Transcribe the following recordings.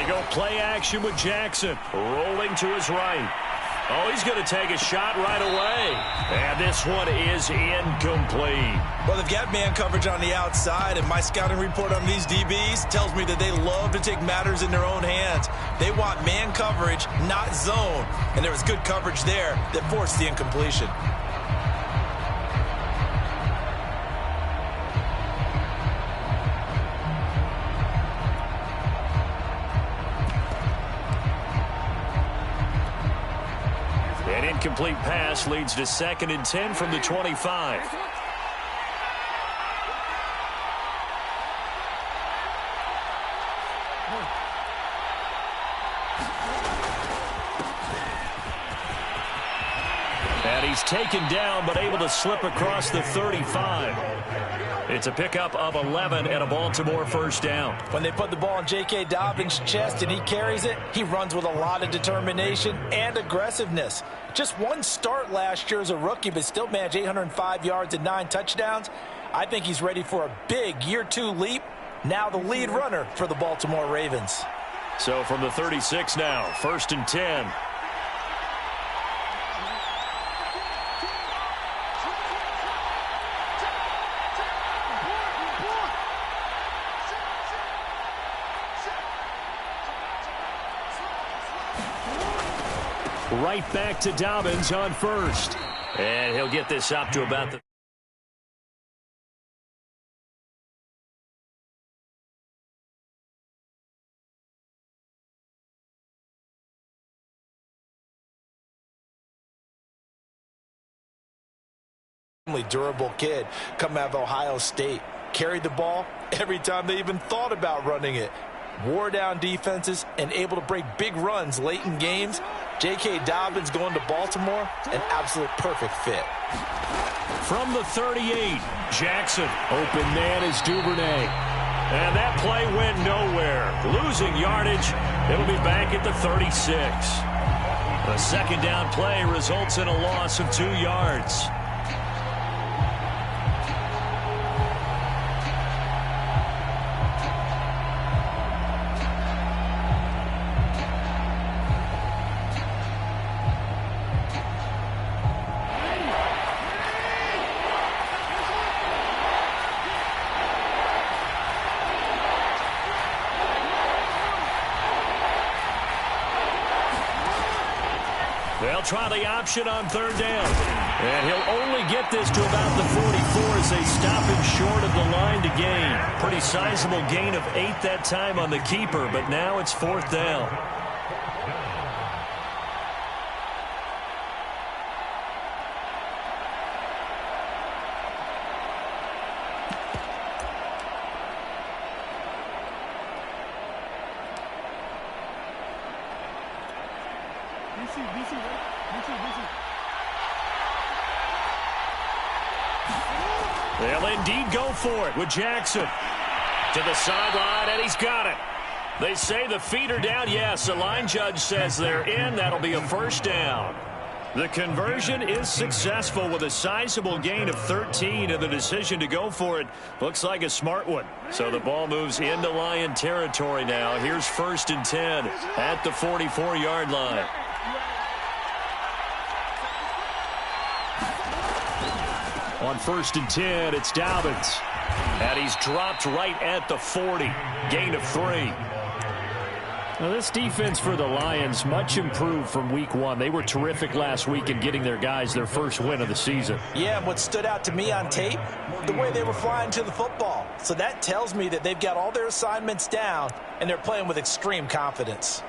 go play action with Jackson. Rolling to his right. Oh, he's going to take a shot right away. And this one is incomplete. Well, they've got man coverage on the outside, and my scouting report on these DBs tells me that they love to take matters in their own hands. They want man coverage, not zone. And there was good coverage there that forced the incompletion. An incomplete pass leads to 2nd and 10 from the 25. And he's taken down, but able to slip across the 35. It's a pickup of 11 and a Baltimore first down. When they put the ball in J.K. Dobbins' chest and he carries it, he runs with a lot of determination and aggressiveness. Just one start last year as a rookie, but still managed 805 yards and 9 touchdowns. I think he's ready for a big year 2 leap. Now the lead runner for the Baltimore Ravens. So from the 36 now, 1st and 10. Right back to Dobbins on 1st. And he'll get this up to about the... Durable kid come out of Ohio State. Carried the ball every time they even thought about running it. Wore down defenses and able to break big runs late in games. J.K. Dobbins going to Baltimore, an absolute perfect fit. From the 38, Jackson. Open man is Duvernay. And that play went nowhere. Losing yardage. It'll be back at the 36. A 2nd down play results in a loss of 2 yards. They'll try the option on 3rd down. And he'll only get this to about the 44 as they stop him short of the line to gain. Pretty sizable gain of 8 that time on the keeper, but now it's 4th down. They'll indeed go for it with Jackson. To the sideline, and he's got it. They say the feet are down. Yes, the line judge says they're in. That'll be a 1st down. The conversion is successful with a sizable gain of 13, and the decision to go for it looks like a smart one. So the ball moves into Lion territory now. Here's 1st and 10 at the 44-yard line. On 1st and 10, it's Dobbins. And he's dropped right at the 40. Gain of 3. Now, this defense for the Lions, much improved from week 1. They were terrific last week in getting their guys their first win of the season. Yeah, and what stood out to me on tape, the way they were flying to the football. So that tells me that they've got all their assignments down, and they're playing with extreme confidence.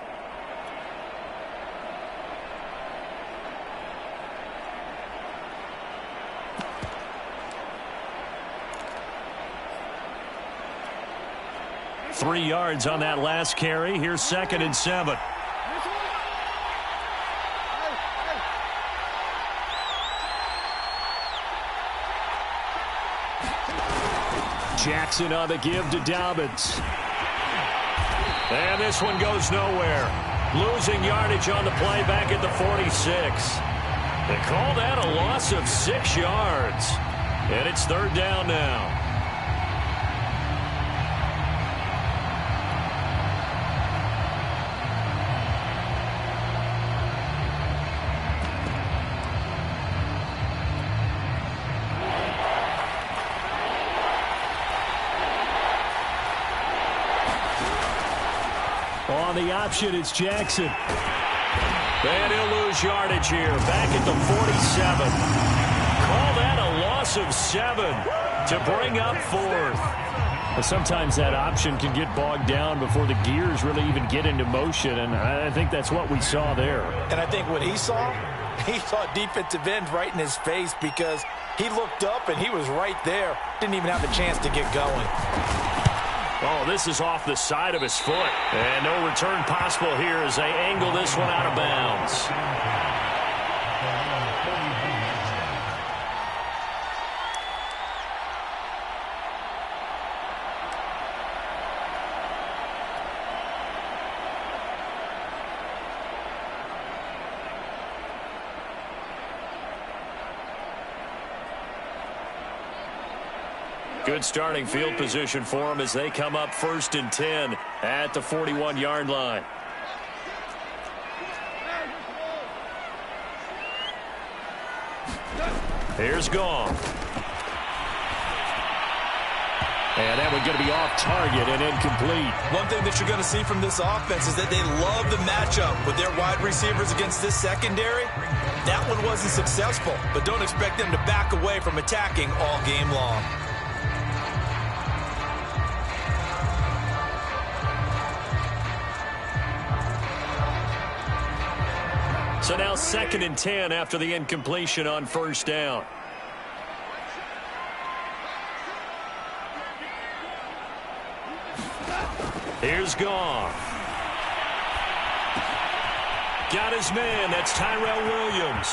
Three yards on that last carry. Here's 2nd and 7. Jackson on the give to Dobbins. And this one goes nowhere. Losing yardage on the play back at the 46. They call that a loss of 6 yards. And it's 3rd down now. On the option, it's Jackson. And he'll lose yardage here. Back at the 47. Call that a loss of 7 to bring up 4th. But sometimes that option can get bogged down before the gears really even get into motion, and I think that's what we saw there. And I think what he saw defensive end right in his face, because he looked up and he was right there. Didn't even have a chance to get going. Oh, this is off the side of his foot. And no return possible here as they angle this one out of bounds. Good starting field position for them as they come up 1st and 10 at the 41-yard line. Here's Gong. And that one's going to be off target and incomplete. One thing that you're going to see from this offense is that they love the matchup with their wide receivers against this secondary. That one wasn't successful, but don't expect them to back away from attacking all game long. So now 2nd and 10 after the incompletion on 1st down. Here's Goff. Got his man. That's Tyrell Williams.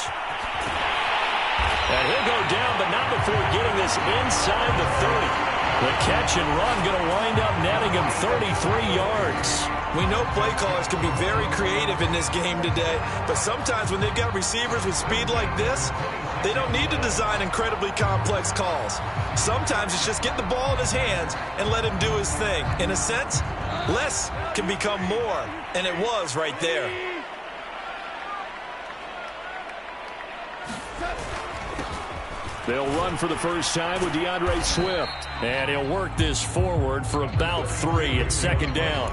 And he'll go down, but not before getting this inside the 30. The catch and run going to wind up netting him 33 yards. We know play callers can be very creative in this game today, but sometimes when they've got receivers with speed like this, they don't need to design incredibly complex calls. Sometimes it's just get the ball in his hands and let him do his thing. In a sense, less can become more, and it was right there. They'll run for the first time with DeAndre Swift, and he'll work this forward for about 3 at 2nd down.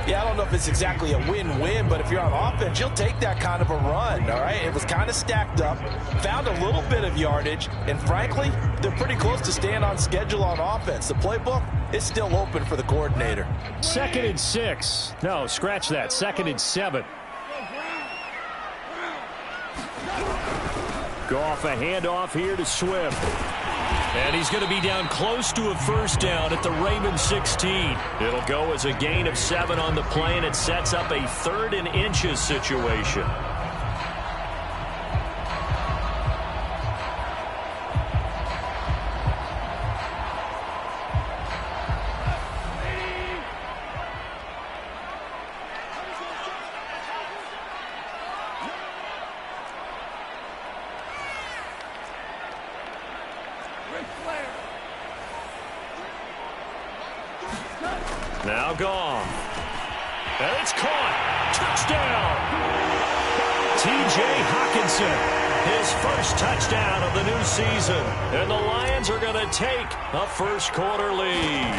Yeah, I don't know if it's exactly a win-win, but if you're on offense, you'll take that kind of a run, all right? It was kind of stacked up, found a little bit of yardage, and frankly, they're pretty close to staying on schedule on offense. The playbook is still open for the coordinator. 2nd and 6. No, scratch that. 2nd and 7. Goff a handoff here to Swift. And he's going to be down close to a 1st down at the Ravens 16. It'll go as a gain of 7 on the play, and it sets up a 3rd and inches situation. Now gone. And it's caught. Touchdown. T.J. Hockenson, his first touchdown of the new season. And the Lions are going to take a 1st quarter lead.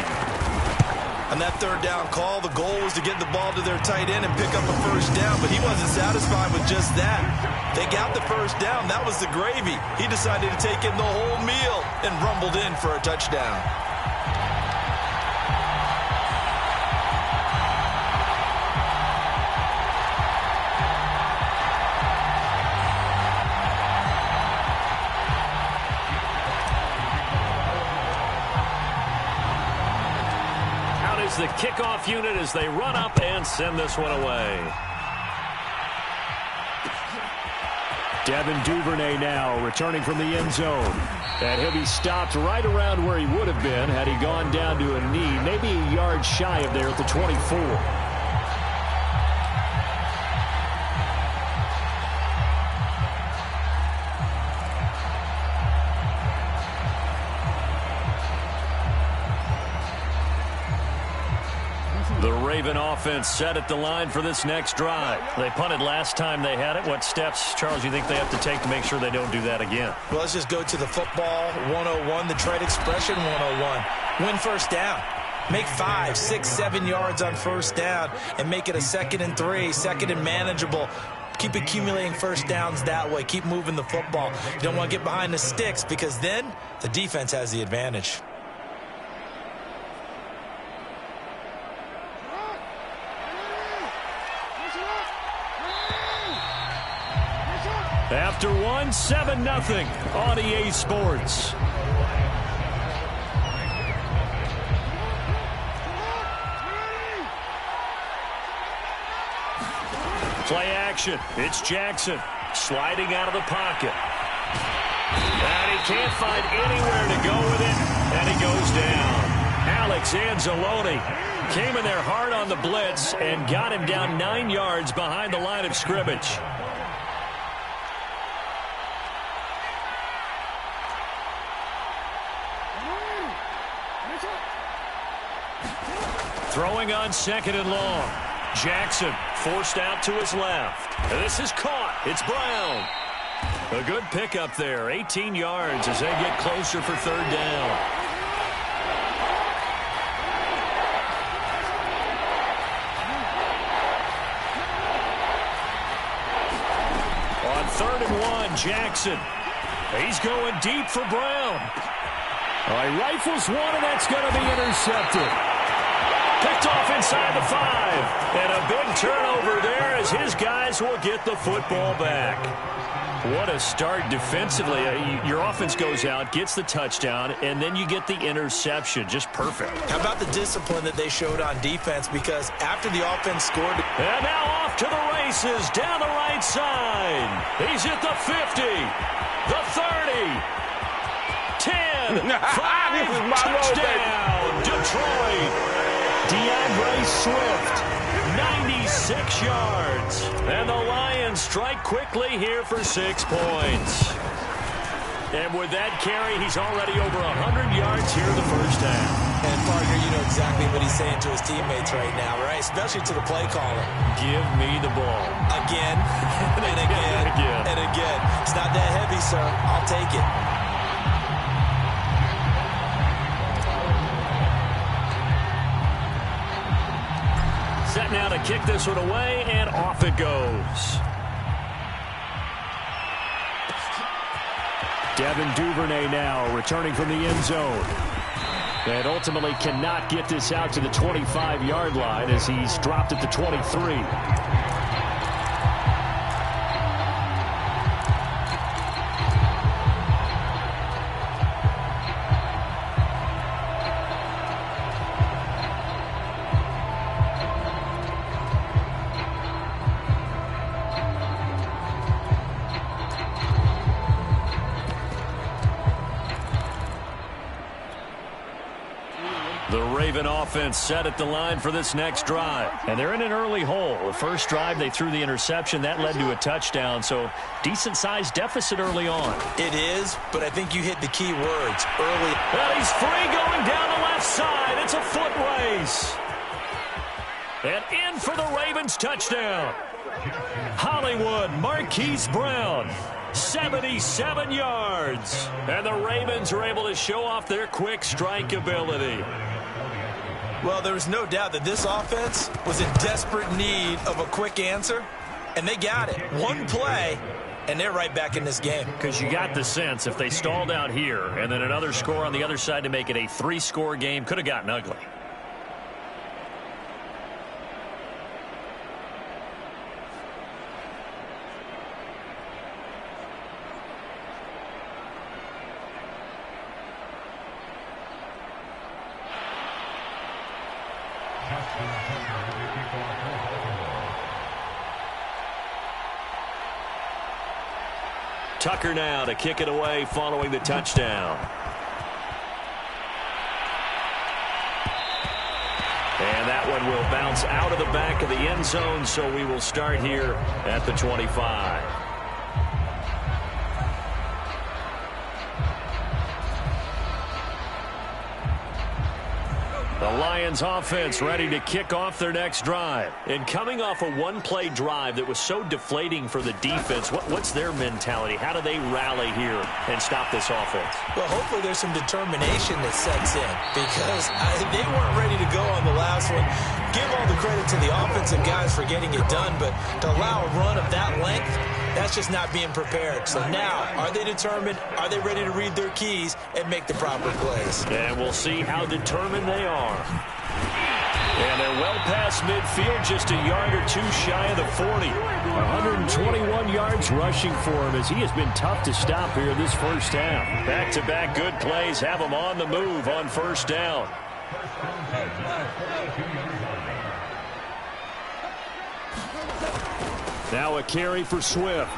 On that 3rd down call, the goal was to get the ball to their tight end and pick up a 1st down, but he wasn't satisfied with just that. They got the 1st down. That was the gravy. He decided to take in the whole meal and rumbled in for a touchdown. The kickoff unit as they run up and send this one away. Devin Duvernay now returning from the end zone. And he'll be stopped right around where he would have been had he gone down to a knee, maybe a yard shy of there at the 24. The Raven offense set at the line for this next drive. They punted last time they had it. What steps, Charles, you think they have to take to make sure they don't do that again? Well, let's just go to the football 101, the trade expression 101. Win 1st down. Make 5, 6, 7 yards on first down and make it a 2nd and 3, 2nd and manageable. Keep accumulating first downs that way. Keep moving the football. You don't want to get behind the sticks because then the defense has the advantage. After one, 7-0 on EA Sports. Play action. It's Jackson sliding out of the pocket. And he can't find anywhere to go with it, and he goes down. Alex Anzalone came in there hard on the blitz and got him down 9 yards behind the line of scrimmage. Throwing on 2nd and long. Jackson forced out to his left. This is caught. It's Brown. A good pickup there. 18 yards as they get closer for 3rd down. On 3rd and 1, Jackson. He's going deep for Brown. All right, rifles one, and that's going to be intercepted. Picked off inside the 5. And a big turnover there as his guys will get the football back. What a start defensively. Your offense goes out, gets the touchdown, and then you get the interception. Just perfect. How about the discipline that they showed on defense? Because after the offense scored... And now off to the races down the right side. He's at the 50, the 30, 10, 5, touchdown, Detroit. DeAndre Swift, 96 yards. And the Lions strike quickly here for 6 points. And with that carry, he's already over 100 yards here in the first half. And, partner, you know exactly what he's saying to his teammates right now, right? Especially to the play caller. Give me the ball. Again, and again, and again. It's not that heavy, sir. I'll take it. Set now to kick this one away, and off it goes. Devin Duvernay now returning from the end zone. And ultimately cannot get this out to the 25-yard line as he's dropped at the 23. Offense set at the line for this next drive. And they're in an early hole. The first drive, they threw the interception. That led to a touchdown. So decent-sized deficit early on. It is, but I think you hit the key words early. Well, he's free going down the left side. It's a foot race. And in for the Ravens touchdown. Hollywood Marquise Brown. 77 yards. And the Ravens are able to show off their quick strike ability. Well, there's no doubt that this offense was in desperate need of a quick answer, and they got it. One play, and they're right back in this game. Because you got the sense if they stalled out here and then another score on the other side to make it a 3-score game, could have gotten ugly. Tucker now to kick it away following the touchdown. And that one will bounce out of the back of the end zone, so we will start here at the 25. The Lions offense ready to kick off their next drive. And coming off a one-play drive that was so deflating for the defense, what's their mentality? How do they rally here and stop this offense? Well, hopefully there's some determination that sets in because they weren't ready to go on the last one. Give all the credit to the offensive guys for getting it done, but to allow a run of that length, that's just not being prepared. So now, are they determined? Are they ready to read their keys and make the proper plays? And we'll see how determined they are. And they're well past midfield, just a yard or two shy of the 40. 121 yards rushing for him as he has been tough to stop here this first half. Back-to-back good plays have him on the move on first down. Now a carry for Swift.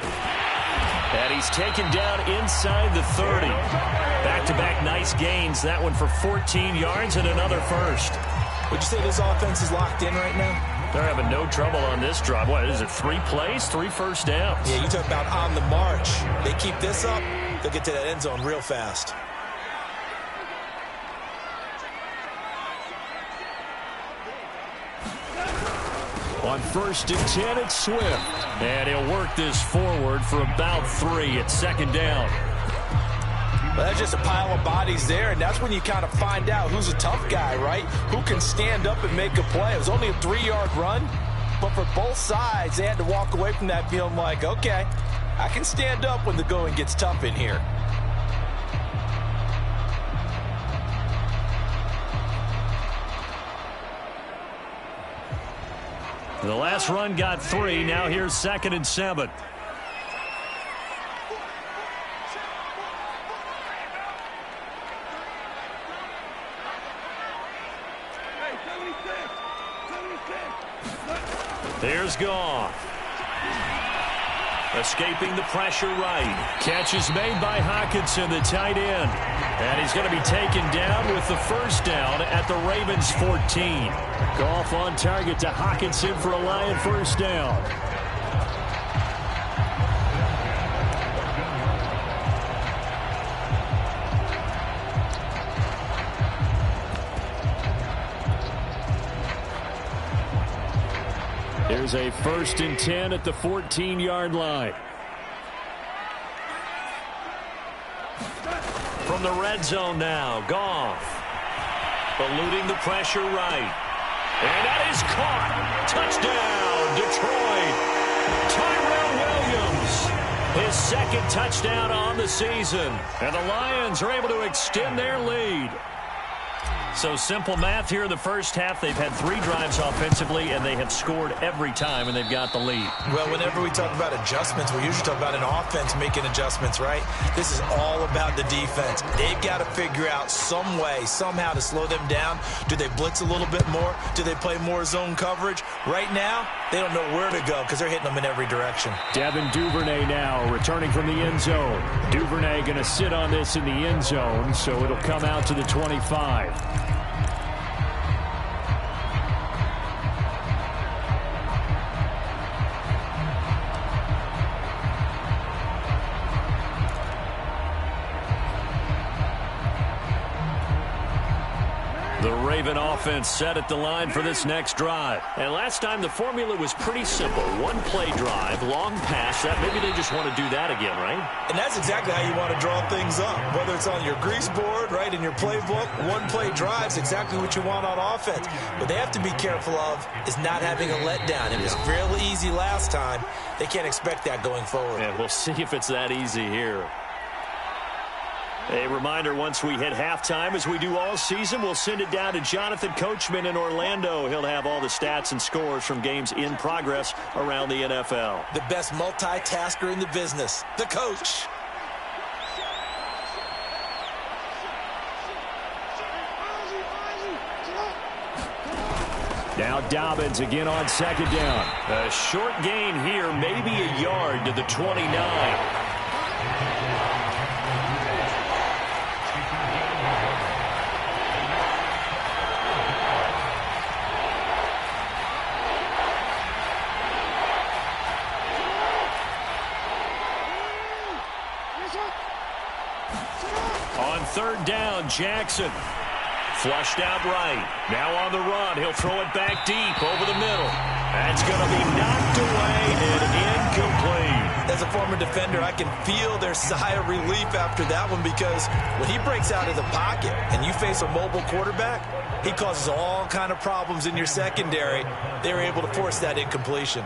And he's taken down inside the 30. Back-to-back nice gains. That one for 14 yards and another first. Would you say this offense is locked in right now? They're having no trouble on this drive. What is it, 3 plays, 3 first downs? Yeah, you talk about on the march. They keep this up, they'll get to that end zone real fast. On 1st and 10, it's Swift. And he'll work this forward for about 3 at 2nd down. Well, that's just a pile of bodies there, and that's when you kind of find out who's a tough guy, right? Who can stand up and make a play. It was only a 3-yard run, but for both sides, they had to walk away from that feeling like, okay, I can stand up when the going gets tough in here. The last run got 3. Now here's 2nd and 7. Here's Goff. Escaping the pressure right. Catch is made by Hockenson, the tight end. And he's going to be taken down with the first down at the Ravens' 14. Goff on target to Hockenson for a Lion first down. Here's a 1st and 10 at the 14-yard line. From the red zone now, Goff. Eluding the pressure right. And that is caught. Touchdown, Detroit. Tyrell Williams. His 2nd touchdown on the season. And the Lions are able to extend their lead. So simple math here in the first half. They've had 3 drives offensively, and they have scored every time, and they've got the lead. Well, whenever we talk about adjustments, we usually talk about an offense making adjustments, right? This is all about the defense. They've got to figure out some way, somehow to slow them down. Do they blitz a little bit more? Do they play more zone coverage? Right now, they don't know where to go because they're hitting them in every direction. Devin Duvernay now returning from the end zone. Duvernay going to sit on this in the end zone, so it'll come out to the 25. The Raven offense set at the line for this next drive. And last time the formula was pretty simple. 1-play drive, long pass. That maybe they just want to do that again, right? And that's exactly how you want to draw things up. Whether it's on your grease board, right, in your playbook, 1-play drive's exactly what you want on offense. What they have to be careful of is not having a letdown. It was real easy last time. They can't expect that going forward. And we'll see if it's that easy here. A reminder, once we hit halftime, as we do all season, we'll send it down to Jonathan Coachman in Orlando. He'll have all the stats and scores from games in progress around the NFL. The best multitasker in the business, the coach. Now Dobbins again on 2nd down. A short gain here, maybe a yard to the 29. On 3rd down, Jackson Flushed out right. Now on the run. He'll throw it back deep over the middle. That's going to be knocked away and incomplete. As a former defender, I can feel their sigh of relief after that one, because when he breaks out of the pocket and you face a mobile quarterback, he causes all kind of problems in your secondary. They were able to force that incompletion.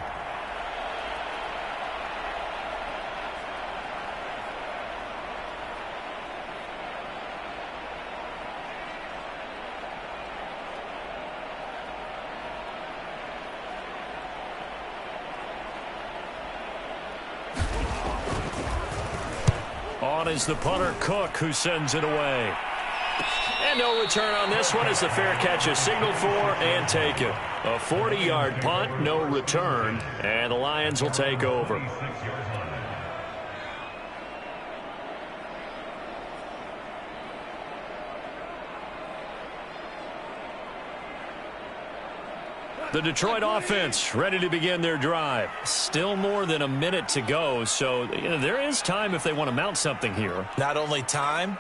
On is the punter, Cook, who sends it away. And no return on this one as the fair catch is signaled for and taken. A 40-yard punt, no return, and the Lions will take over. The Detroit offense ready to begin their drive. Still more than a minute to go, so there is time if they want to mount something here. Not only time,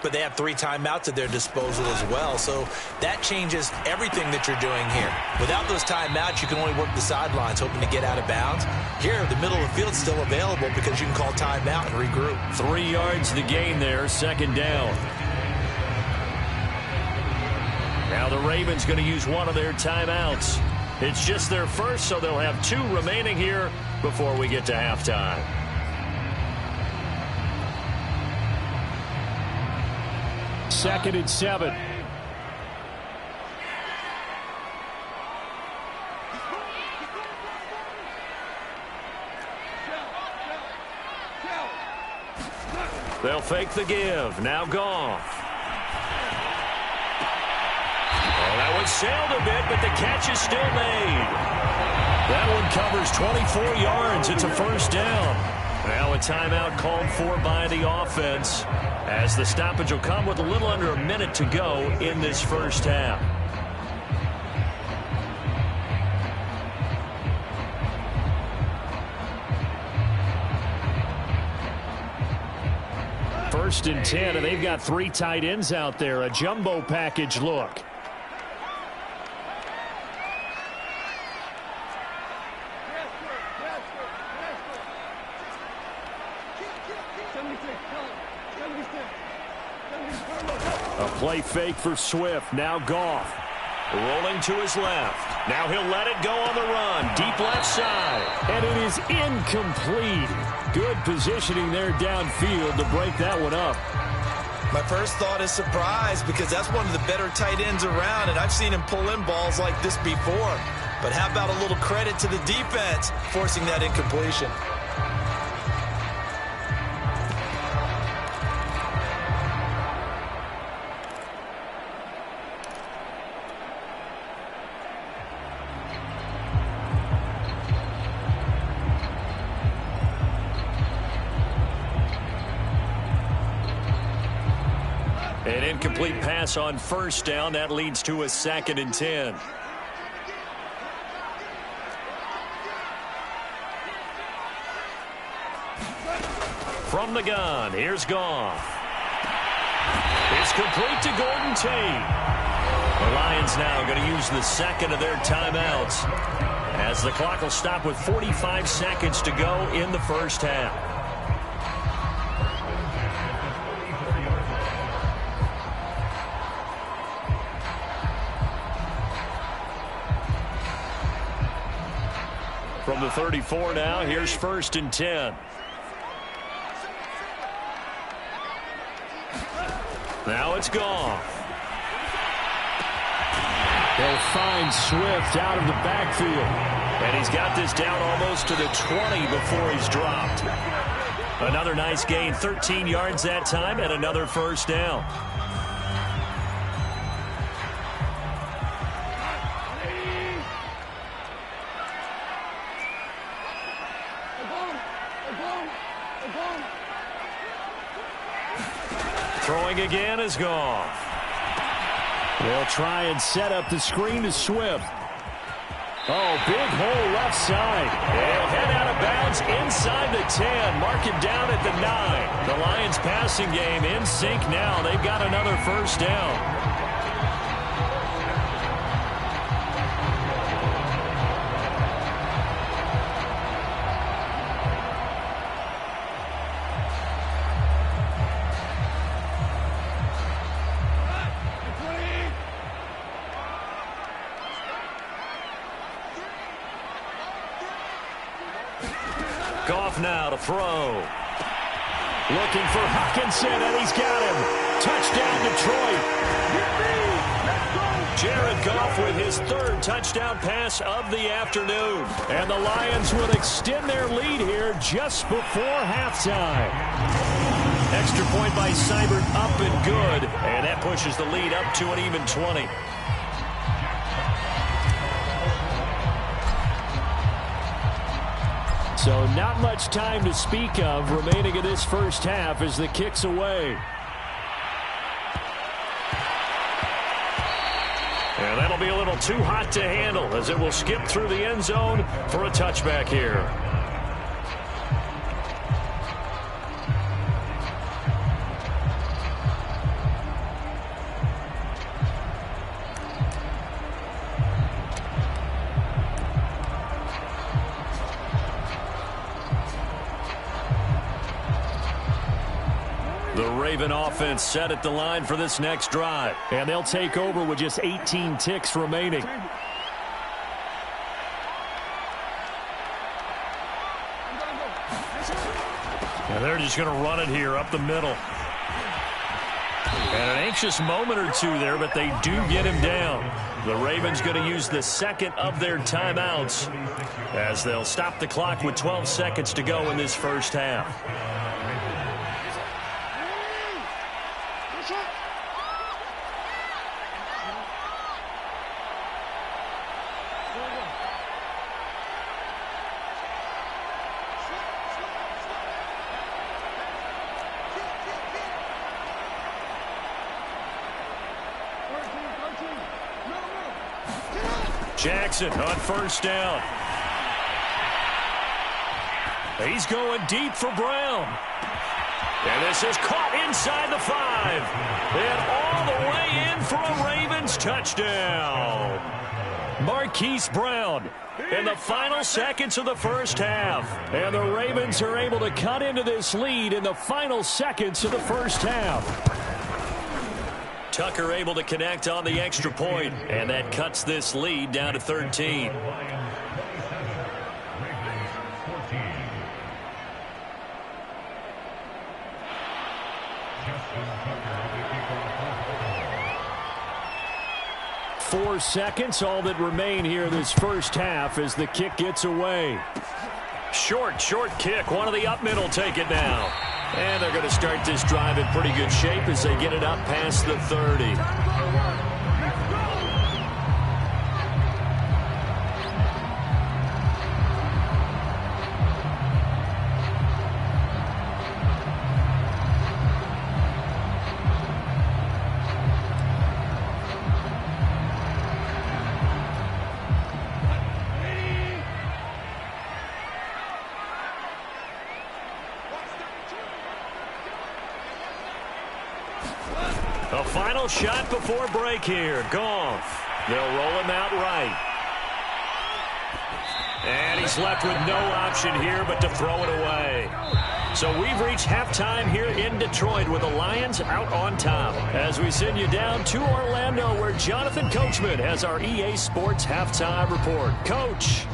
but they have 3 timeouts at their disposal as well, so that changes everything that you're doing here. Without those timeouts, you can only work the sidelines, hoping to get out of bounds. Here, the middle of the field is still available because you can call timeout and regroup. 3 yards the gain there, second down. Now the Ravens going to use one of their timeouts. It's just their first, so they'll have 2 remaining here before we get to halftime. Second and 7. They'll fake the give. Now Goff. That one sailed a bit, but the catch is still made. That one covers 24 yards. It's a first down. Now a timeout called for by the offense, as the stoppage will come with a little under a minute to go in this first half. First and 10, and they've got 3 tight ends out there. A jumbo package look. A play fake for Swift. Now Goff. Rolling to his left. Now he'll let it go on the run. Deep left side. And it is incomplete. Good positioning there downfield to break that one up. My first thought is surprise, because that's one of the better tight ends around, and I've seen him pull in balls like this before. But how about a little credit to the defense forcing that incompletion? An incomplete pass on first down. That leads to a 2nd and 10. From the gun, here's Goff. It's complete to Gordon Tate. The Lions now going to use the second of their timeouts, as the clock will stop with 45 seconds to go in the first half. From the 34 now, here's first and 10. Now it's Goff. They'll find Swift out of the backfield. And he's got this down almost to the 20 before he's dropped. Another nice gain, 13 yards that time, and another first down. Throwing again is Goff. They'll try and set up the screen to Swift. Oh, big hole left side. They'll head out of bounds inside the 10. Mark him down at the 9. The Lions passing game in sync now. They've got another first down. off now to throw. Looking for Hawkinson, and he's got him. Touchdown, Detroit. Jared Goff with his third touchdown pass of the afternoon. And the Lions will extend their lead here just before halftime. Extra point by Seibert, up and good. And that pushes the lead up to an even 20. So not much time to speak of remaining in this first half as the kick's away. And that'll be a little too hot to handle as it will skip through the end zone for a touchback here. The Raven offense set at the line for this next drive. And they'll take over with just 18 ticks remaining. And they're just going to run it here up the middle. And an anxious moment or two there, but they do get him down. The Ravens going to use the second of their timeouts as they'll stop the clock with 12 seconds to go in this first half. Jackson on first down. He's going deep for Brown. And this is caught inside the 5. And all the way in for a Ravens touchdown. Marquise Brown in the final seconds of the first half. And the Ravens are able to cut into this lead in the final seconds of the first half. Tucker able to connect on the extra point, and that cuts this lead down to 13. Four seconds, all that remain here this first half as the kick gets away. Short kick. One of the up middle take it now. And they're going to start this drive in pretty good shape as they get it up past the 30. A final shot before break here. Goff. They'll roll him out right. And he's left with no option here but to throw it away. So we've reached halftime here in Detroit with the Lions out on top. As we send you down to Orlando where Jonathan Coachman has our EA Sports halftime report. Coach.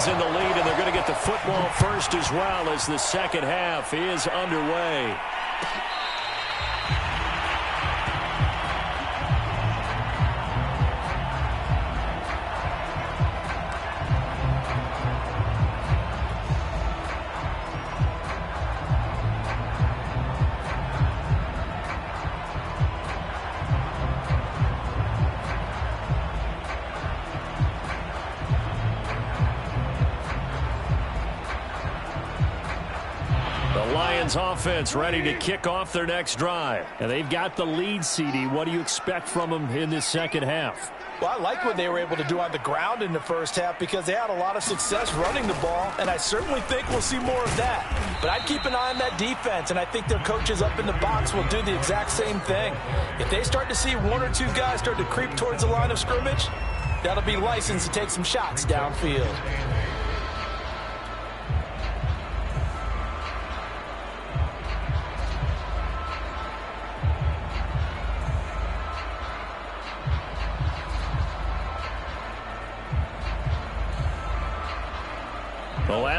In the lead, and they're going to get the football first as well as the second half is underway. Offense ready to kick off their next drive. And they've got the lead, CD. What do you expect from them in this second half? Well, I like what they were able to do on the ground in the first half because they had a lot of success running the ball, and I certainly think we'll see more of that. But I'd keep an eye on that defense, and I think their coaches up in the box will do the exact same thing. If they start to see one or two guys start to creep towards the line of scrimmage, that'll be licensed to take some shots downfield.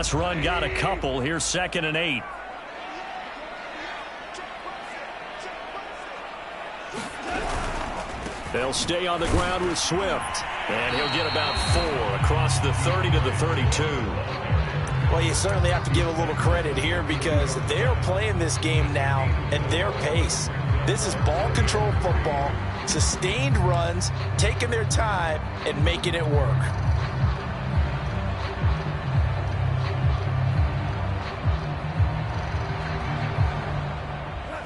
last run got a couple. Here's 2nd and 8. They'll stay on the ground with Swift. And he'll get about 4 across the 30 to the 32. Well, you certainly have to give a little credit here because they're playing this game now at their pace. This is ball control football, sustained runs, taking their time and making it work.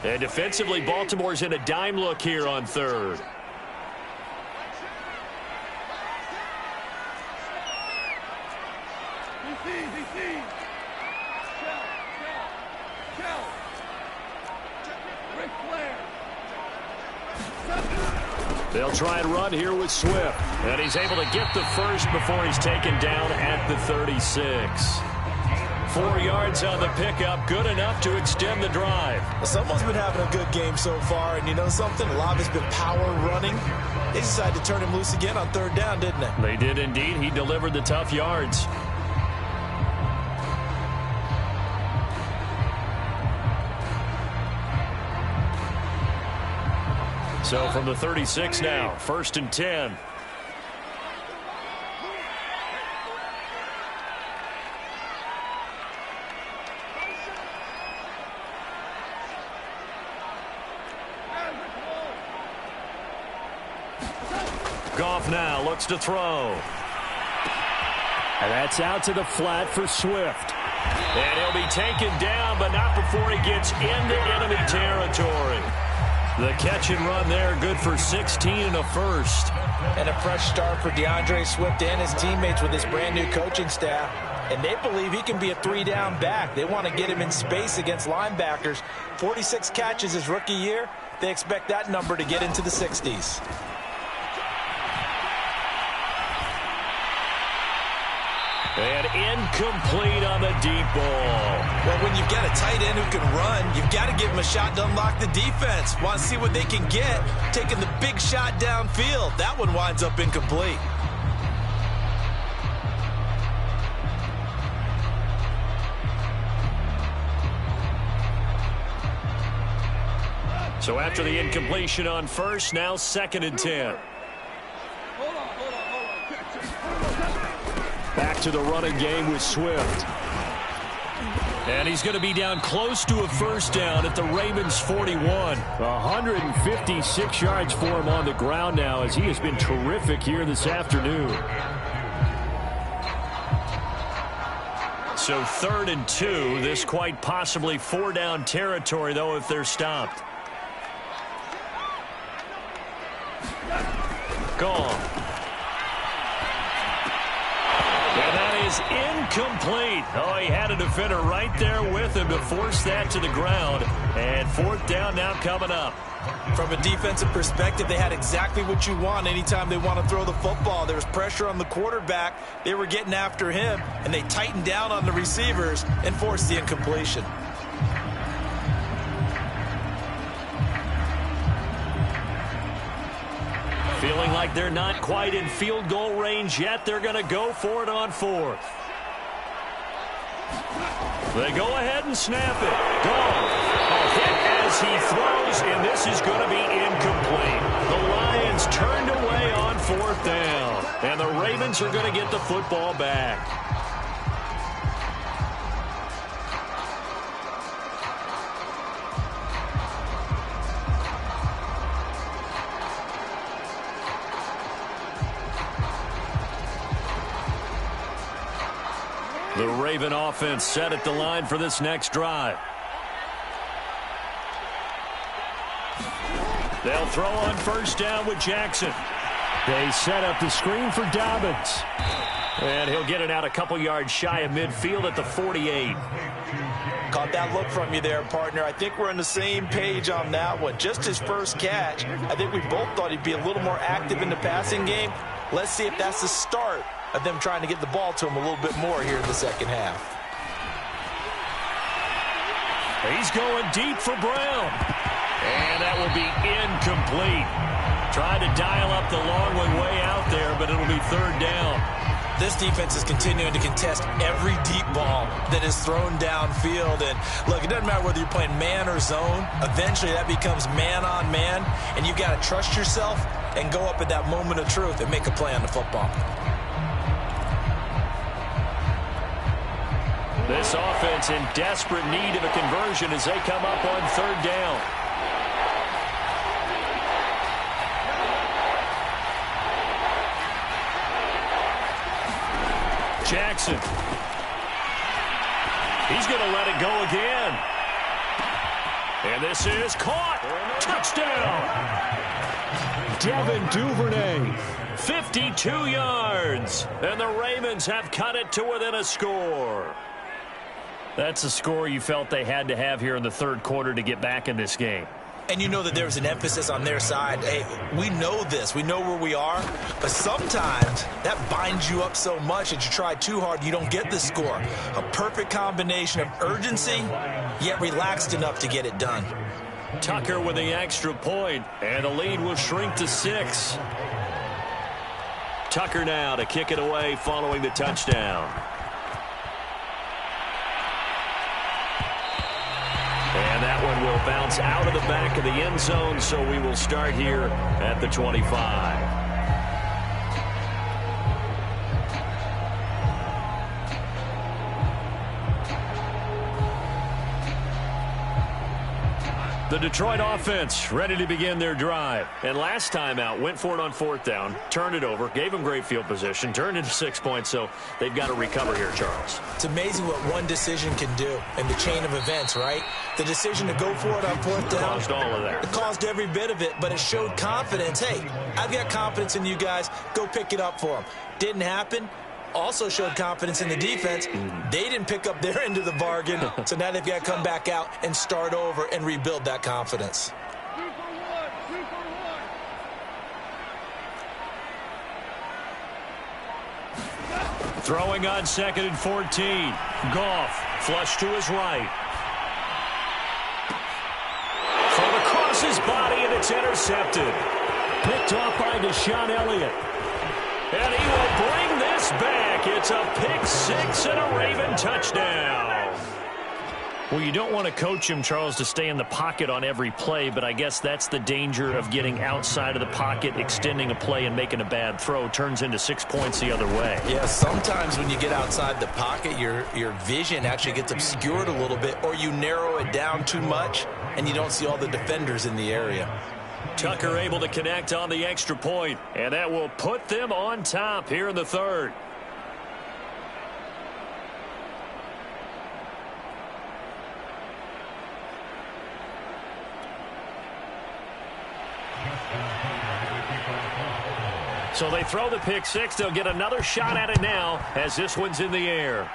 And defensively, Baltimore's in a dime look here on 3rd. They'll try and run here with Swift. And he's able to get the first before he's taken down at the 36. 4 yards on the pickup, good enough to extend the drive. Well, someone's been having a good game so far, and you know something? A lot of it's been power running. They decided to turn him loose again on 3rd down, didn't they? They did indeed. He delivered the tough yards. So from the 36 now, 1st and 10. Goff now looks to throw. And that's out to the flat for Swift. And he'll be taken down, but not before he gets into enemy territory. The catch and run there, good for 16 and a first. And a fresh start for DeAndre Swift and his teammates with this brand-new coaching staff. And they believe he can be a 3-down back. They want to get him in space against linebackers. 46 catches his rookie year. They expect that number to get into the 60s. And incomplete on the deep ball. Well, when you've got a tight end who can run, you've got to give him a shot to unlock the defense. Want to see what they can get, taking the big shot downfield. That one winds up incomplete. So after the incompletion on 1st, now 2nd and 10. Back to the running game with Swift. And he's going to be down close to a 1st down at the Ravens 41. 156 yards for him on the ground now as he has been terrific here this afternoon. So 3rd and 2. This quite possibly 4-down territory, though, if they're stopped. Gone. And that is incomplete. Oh, he had a defender right there with him to force that to the ground. And 4th down now coming up. From a defensive perspective, they had exactly what you want anytime they want to throw the football. There was pressure on the quarterback. They were getting after him, and they tightened down on the receivers and forced the incompletion. Feeling like they're not quite in field goal range yet. They're going to go for it on 4th. They go ahead and snap it. Gone. A hit as he throws, and this is going to be incomplete. The Lions turned away on 4th down, and the Ravens are going to get the football back. The Raven offense set at the line for this next drive. They'll throw on 1st down with Jackson. They set up the screen for Dobbins. And he'll get it out a couple yards shy of midfield at the 48. Caught that look from you there, partner. I think we're on the same page on that one. Just his first catch. I think we both thought he'd be a little more active in the passing game. Let's see if that's the start of them trying to get the ball to him a little bit more here in the second half. He's going deep for Brown. And that will be incomplete. Tried to dial up the long one way out there, but it'll be 3rd down. This defense is continuing to contest every deep ball that is thrown downfield. And look, it doesn't matter whether you're playing man or zone. Eventually, that becomes man on man, and you've got to trust yourself and go up at that moment of truth and make a play on the football. This offense in desperate need of a conversion as they come up on third down. Jackson. He's going to let it go again. And this is caught. Touchdown. Devin Duvernay. 52 yards. And the Ravens have cut it to within a score. That's a score you felt they had to have here in the third quarter to get back in this game. And you know that there's an emphasis on their side. Hey, we know this. We know where we are. But sometimes that binds you up so much that you try too hard, you don't get the score. A perfect combination of urgency, yet relaxed enough to get it done. Tucker with the extra point, and the lead will shrink to 6. Tucker now to kick it away following the touchdown. And that one will bounce out of the back of the end zone, so we will start here at the 25. The Detroit offense ready to begin their drive. And last time out, went for it on fourth down, turned it over, gave them great field position, turned into 6 points, so they've got to recover here, Charles. It's amazing what one decision can do in the chain of events, right? The decision to go for it on fourth down. Caused all of that. It caused every bit of it, but it showed confidence. Hey, I've got confidence in you guys. Go pick it up for them. Didn't happen. Also showed confidence in the defense. They didn't pick up their end of the bargain, so now they've got to come back out and start over and rebuild that confidence. Throwing on 2nd and 14. Goff, flush to his right. Thrown across his body, and it's intercepted. Picked off by Deshaun Elliott. And he will bring this back. It's a pick 6 and a Raven touchdown. Well, you don't want to coach him, Charles, to stay in the pocket on every play, but I guess that's the danger of getting outside of the pocket, extending a play, and making a bad throw. Turns into 6 points the other way. Yeah, sometimes when you get outside the pocket, your vision actually gets obscured a little bit, or you narrow it down too much, and you don't see all the defenders in the area. Tucker able to connect on the extra point, and that will put them on top here in the third. So they throw the pick 6. They'll get another shot at it now as this one's in the air.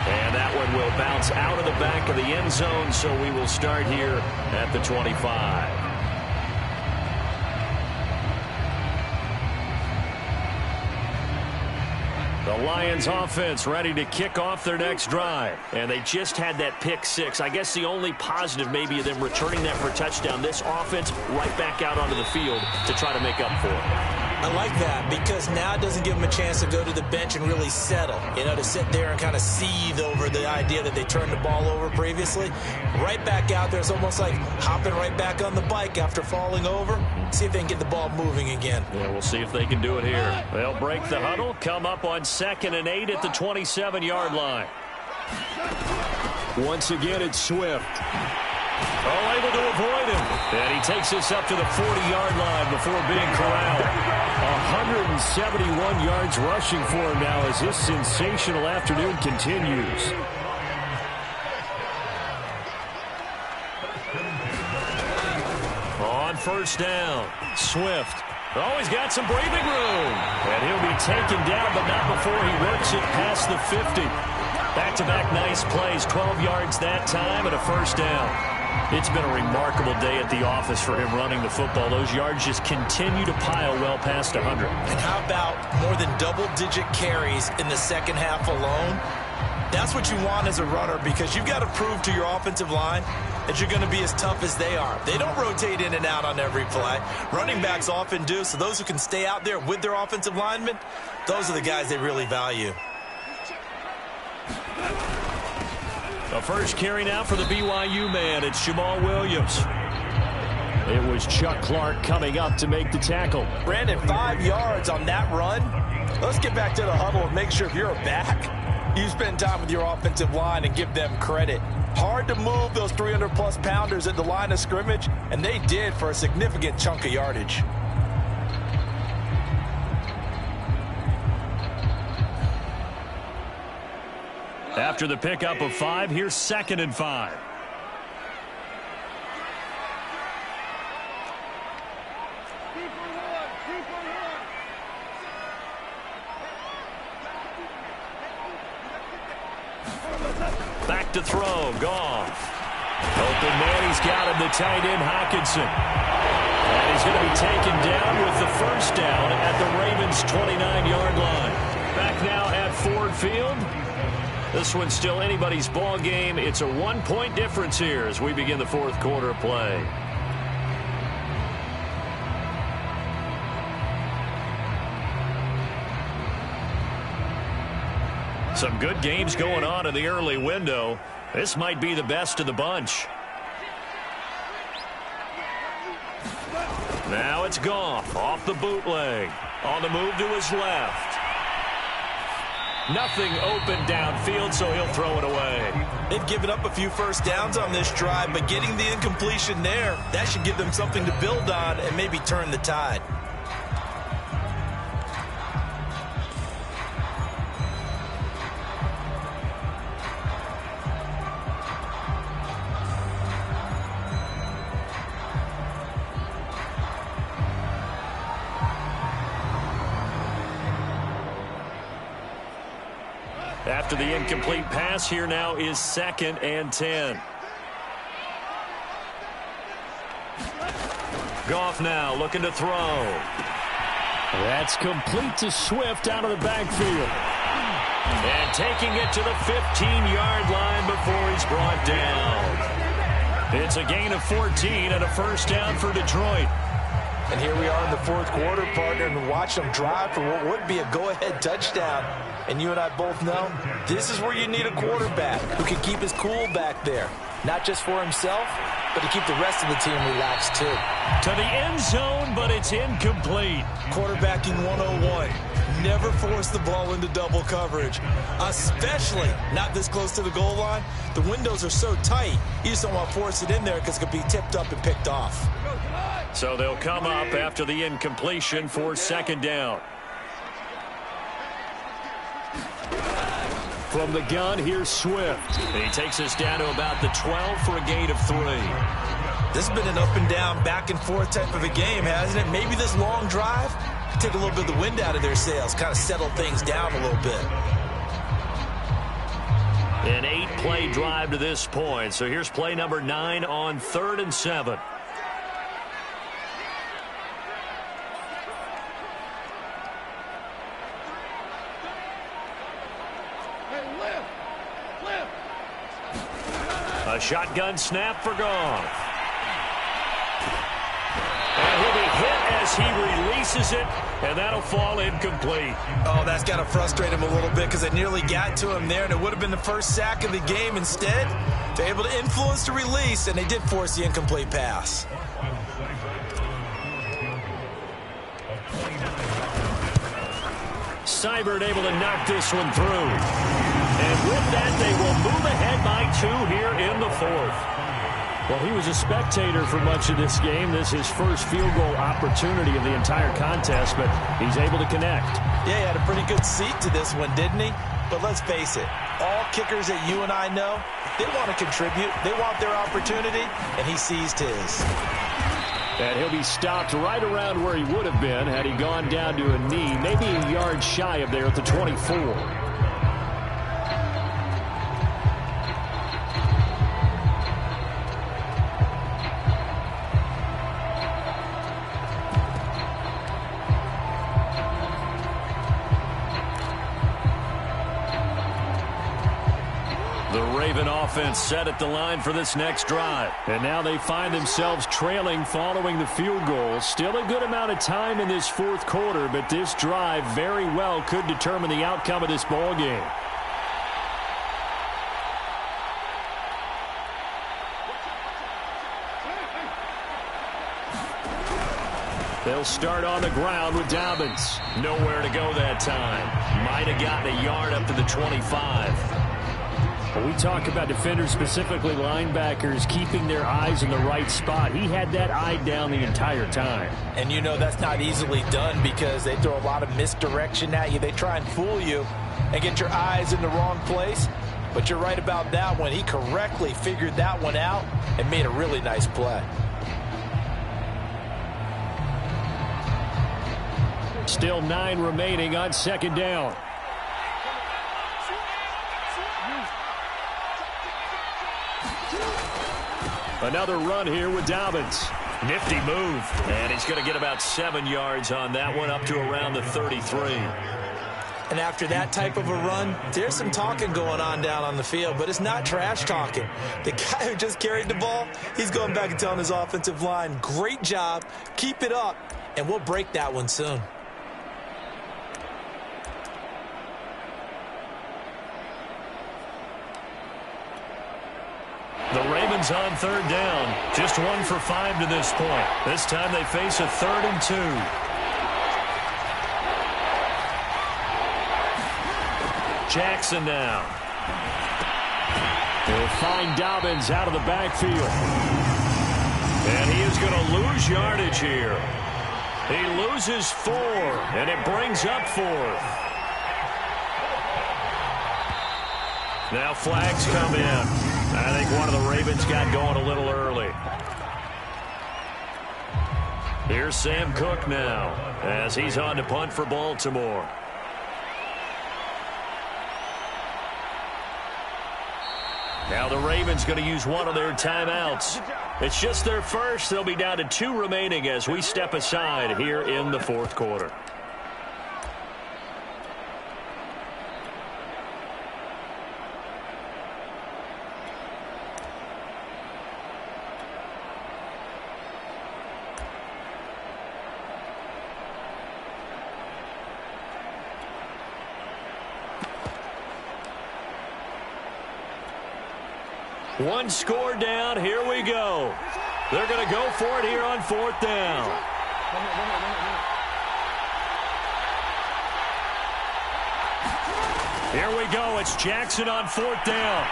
And that one will bounce out of the back of the end zone, so we will start here at the 25. The Lions offense ready to kick off their next drive. And they just had that pick 6. I guess the only positive maybe of them returning that for a touchdown. This offense right back out onto the field to try to make up for it. I like that because now it doesn't give them a chance to go to the bench and really settle, you know, to sit there and kind of seethe over the idea that they turned the ball over previously. Right back out there, it's almost like hopping right back on the bike after falling over. See if they can get the ball moving again. Yeah, we'll see if they can do it here. They'll break the huddle, come up on 2nd and 8 at the 27-yard line. Once again, it's Swift. Oh, able to avoid him. And he takes this up to the 40-yard line before being corralled. 171 yards rushing for him now as this sensational afternoon continues. On first down, Swift. Oh, he's got some breathing room. And he'll be taken down, but not before he works it past the 50. Back-to-back nice plays, 12 yards that time and a first down. It's been a remarkable day at the office for him running the football. Those yards just continue to pile well past 100. And how about more than double-digit carries in the second half alone? That's what you want as a runner, because you've got to prove to your offensive line that you're going to be as tough as they are. They don't rotate in and out on every play. Running backs often do, so those who can stay out there with their offensive linemen, those are the guys they really value. The first carry now for the BYU man. It's Jamal Williams. It was Chuck Clark coming up to make the tackle. Brandon, 5 yards on that run. Let's get back to the huddle and make sure if you're a back, you spend time with your offensive line and give them credit. Hard to move those 300-plus pounders at the line of scrimmage, and they did for a significant chunk of yardage. After the pickup of 5, here's 2nd and 5. Back to throw, Goff. Open man, he's got him, the tight end, Hockenson. And he's going to be taken down with the first down at the Ravens' 29-yard line. Back now at Ford Field. This one's still anybody's ball game. It's a 1-point difference here as we begin the 4th quarter of play. Some good games going on in the early window. This might be the best of the bunch. Now it's Goff off the bootleg. On the move to his left. Nothing open downfield, so he'll throw it away. They've given up a few first downs on this drive, but getting the incompletion there, that should give them something to build on and maybe turn the tide. After the incomplete pass, here now is 2nd and 10. Goff now looking to throw. That's complete to Swift out of the backfield. And taking it to the 15-yard line before he's brought down. It's a gain of 14 and a first down for Detroit. And here we are in the 4th quarter, partner, and watch them drive for what would be a go-ahead touchdown. And you and I both know this is where you need a quarterback who can keep his cool back there. Not just for himself, but to keep the rest of the team relaxed too. To the end zone, but it's incomplete. Quarterbacking 101. Never force the ball into double coverage, especially not this close to the goal line. The windows are so tight, you just don't want to force it in there because it could be tipped up and picked off. So they'll come up after the incompletion for 2nd down. From the gun, here's Swift. He takes us down to about the 12 for a gain of 3. This has been an up and down, back and forth type of a game, hasn't it? Maybe this long drive could take a little bit of the wind out of their sails, kind of settle things down a little bit. An 8-play drive to this point. So here's play number 9 on 3rd and 7. A shotgun snap for Goff. And he'll be hit as he releases it, and that'll fall incomplete. Oh, that's got to frustrate him a little bit because they nearly got to him there, and it would have been the first sack of the game. Instead, they're able to influence the release, and they did force the incomplete pass. Seibert able to knock this one through. And with that, they will move ahead by 2 here in the 4th. Well, he was a spectator for much of this game. This is his first field goal opportunity of the entire contest, but he's able to connect. Yeah, he had a pretty good seat to this one, didn't he? But let's face it, all kickers that you and I know, they want to contribute. They want their opportunity, and he seized his. And he'll be stopped right around where he would have been had he gone down to a knee, maybe a yard shy of there at the 24. The Raven offense set at the line for this next drive. And now they find themselves trailing following the field goal. Still a good amount of time in this fourth quarter, but this drive very well could determine the outcome of this ball game. They'll start on the ground with Dobbins. Nowhere to go that time. Might have gotten a yard up to the 25. When we talk about defenders, specifically linebackers, keeping their eyes in the right spot, he had that eye down the entire time. And you know that's not easily done because they throw a lot of misdirection at you. They try and fool you and get your eyes in the wrong place. But you're right about that one. He correctly figured that one out and made a really nice play. Still 9 remaining on second down. Another run here with Dobbins. Nifty move. And he's going to get about 7 yards on that one, up to around the 33. And after that type of a run, there's some talking going on down on the field, but it's not trash talking. The guy who just carried the ball, he's going back and telling his offensive line, great job, keep it up, and we'll break that one soon. The Ravens on third down. Just 1 for 5 to this point. This time they face a 3rd and 2. Jackson now. They'll find Dobbins out of the backfield. And he is going to lose yardage here. He loses 4, and it brings up 4th. Now flags come in. I think one of the Ravens got going a little early. Here's Sam Cook now as he's on to punt for Baltimore. Now the Ravens going to use one of their timeouts. It's just their first. They'll be down to 2 remaining as we step aside here in the fourth quarter. One score down. Here we go. They're going to go for it here on 4th down. Here we go. It's Jackson on 4th down.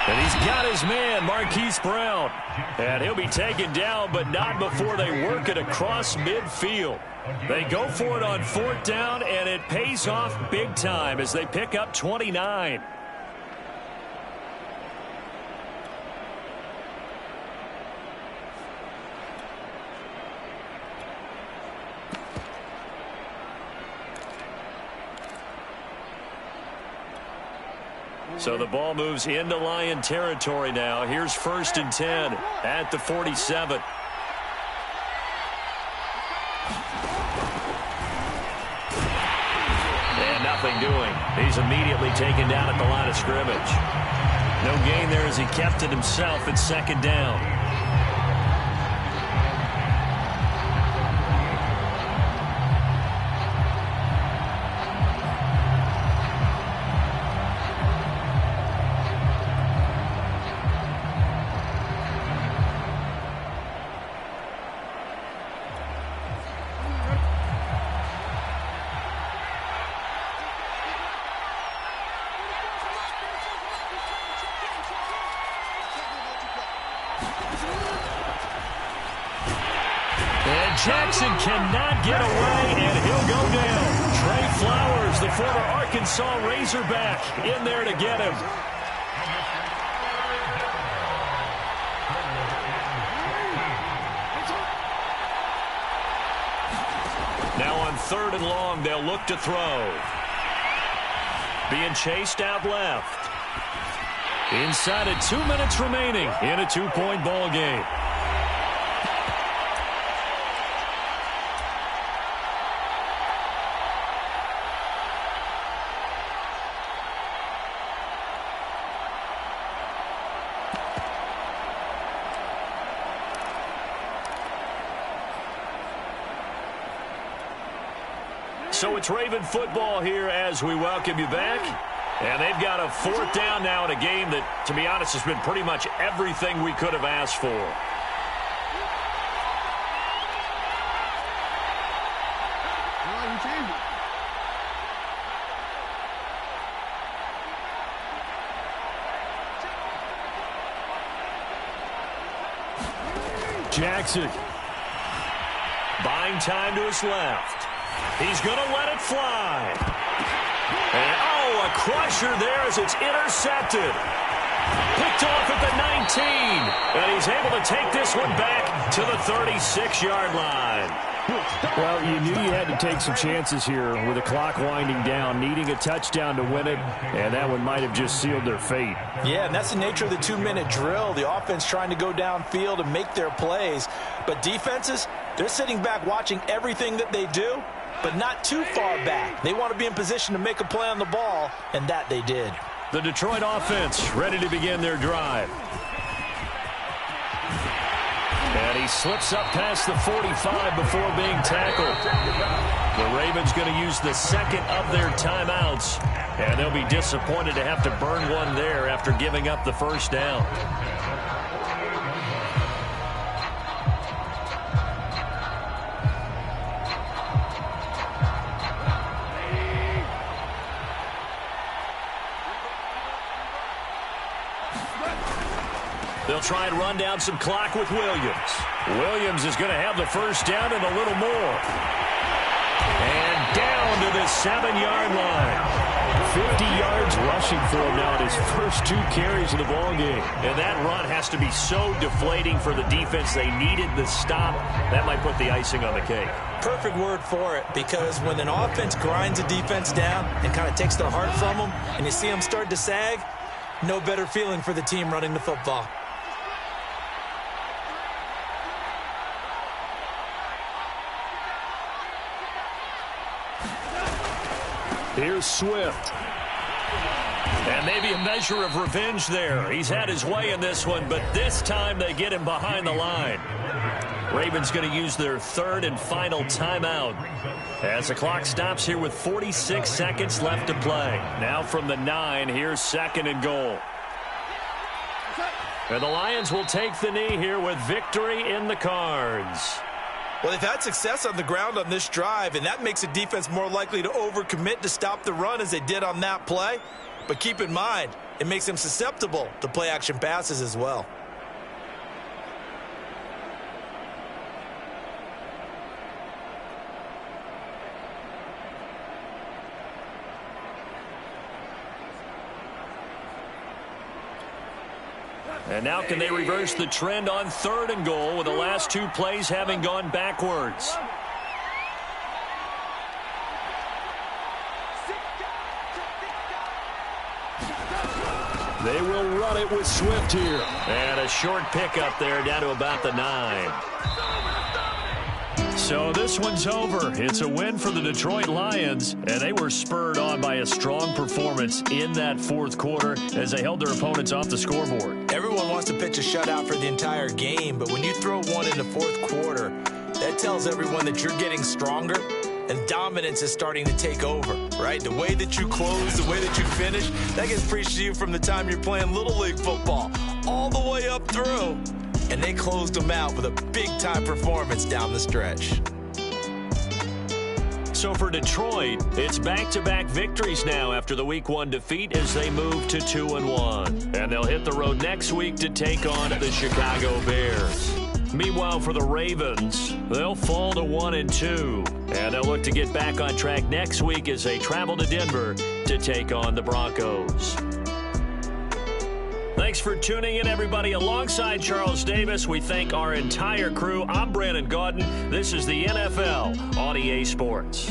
And he's got his man, Marquise Brown. And he'll be taken down, but not before they work it across midfield. They go for it on 4th down, and it pays off big time as they pick up 29. So the ball moves into Lion territory now. Here's 1st and 10 at the 47. And nothing doing. He's immediately taken down at the line of scrimmage. No gain there as he kept it himself at 2nd down. Jackson cannot get away, and he'll go down. Trey Flowers, the former Arkansas Razorback, in there to get him. Now on 3rd and long, they'll look to throw. Being chased out left. Inside of 2 minutes remaining in a 2-point ball game. So it's Raven football here as we welcome you back. And they've got a 4th down now in a game that, to be honest, has been pretty much everything we could have asked for. Jackson. Buying time to his left. He's going to let it fly. And, oh, a crusher there as it's intercepted. Picked off at the 19. And he's able to take this one back to the 36-yard line. Well, you knew you had to take some chances here with the clock winding down, needing a touchdown to win it, and that one might have just sealed their fate. Yeah, and that's the nature of the 2-minute drill. The offense trying to go downfield and make their plays. But defenses, they're sitting back watching everything that they do, but not too far back. They want to be in position to make a play on the ball, and that they did. The Detroit offense ready to begin their drive. And he slips up past the 45 before being tackled. The Ravens going to use the second of their timeouts, and they'll be disappointed to have to burn one there after giving up the first down. They'll try and run down some clock with Williams. Williams is going to have the first down and a little more. And down to the 7-yard line. 50 yards rushing for him now in his first 2 carries of the ballgame. And that run has to be so deflating for the defense. They needed the stop. That might put the icing on the cake. Perfect word for it, because when an offense grinds a defense down and kind of takes their heart from them, and you see them start to sag, no better feeling for the team running the football. Here's Swift. And maybe a measure of revenge there. He's had his way in this one, but this time they get him behind the line. Ravens going to use their 3rd and final timeout as the clock stops here with 46 seconds left to play. Now from the 9, here's 2nd and goal. And the Lions will take the knee here with victory in the cards. Well, they've had success on the ground on this drive, and that makes the defense more likely to overcommit to stop the run as they did on that play. But keep in mind, it makes them susceptible to play-action passes as well. And now can they reverse the trend on 3rd and goal with the last 2 plays having gone backwards? They will run it with Swift here. And a short pickup there down to about the 9. So this one's over. It's a win for the Detroit Lions, and they were spurred on by a strong performance in that 4th quarter as they held their opponents off the scoreboard. Everyone wants to pitch a shutout for the entire game, but when you throw one in the 4th quarter, that tells everyone that you're getting stronger and dominance is starting to take over, right? The way that you close, the way that you finish, that gets preached to you from the time you're playing Little League football all the way up through. And they closed them out with a big-time performance down the stretch. So for Detroit, it's back-to-back victories now after the Week 1 defeat as they move to 2-1. And they'll hit the road next week to take on the Chicago Bears. Meanwhile, for the Ravens, they'll fall to 1-2. And they'll look to get back on track next week as they travel to Denver to take on the Broncos. Thanks for tuning in, everybody. Alongside Charles Davis, we thank our entire crew. I'm Brandon Gaudin. This is the NFL on EA Sports.